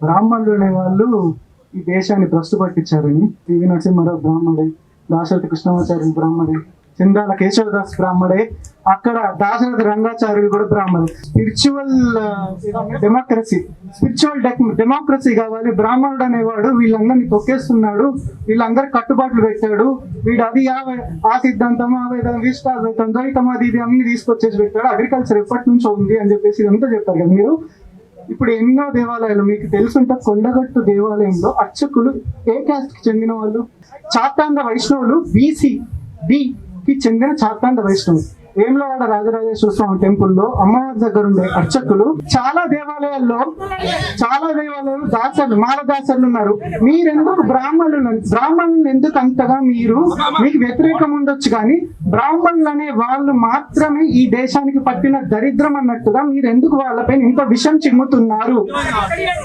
బ్రాహ్మణులు అనే వాళ్ళు ఈ దేశాన్ని భ్రష్టు పట్టించారని పివి నరసింహారావు బ్రాహ్మడే, దాశరథి కృష్ణమాచార్యులు బ్రాహ్మడే, చిందాల కేశవదాస్ బ్రాహ్మడే, అక్కడ దాశరథి రంగాచార్యులు కూడా బ్రాహ్మడే. స్పిరిచువల్ డెమోక్రసీ కావాలి. బ్రాహ్మణుడు అనేవాడు వీళ్ళందరినీ తొక్కేస్తున్నాడు, వీళ్ళందరూ కట్టుబాట్లు పెట్టాడు, వీడు అది ఆ సిద్ధాంతం విష్టాద్వైతం ద్వైతం అది ఇది అన్ని తీసుకొచ్చేసి పెట్టాడు, అగ్రికల్చర్ ఎప్పటి నుంచో ఉంది అని చెప్పేసి ఇదంతా చెప్తారు కదా మీరు. ఇప్పుడు ఎన్నో దేవాలయాలు మీకు తెలుసుంటే, కొండగట్టు దేవాలయంలో అర్చకులు ఏ క్యాస్ట్ కి చెందిన వాళ్ళు? చాతాండ వైష్ణవులు బీసీ కి చెందిన చాతాండ వైష్ణవులు. వేములవాడ రాజరాజేశ్వర స్వామి టెంపుల్లో అమ్మవారి దగ్గర ఉండే అర్చకులు చాలా దేవాలయాల్లో దాసర్లు మాలదాసర్లు ఉన్నారు. మీరెందుకు బ్రాహ్మణులు ఎందుకు అంతగా మీకు వ్యతిరేకం ఉండొచ్చు, కానీ బ్రాహ్మణులు అనే వాళ్ళు మాత్రమే ఈ దేశానికి పట్టిన దరిద్రం అన్నట్టుగా మీరెందుకు వాళ్ళపైన ఇంత విషం చిమ్ముతున్నారు?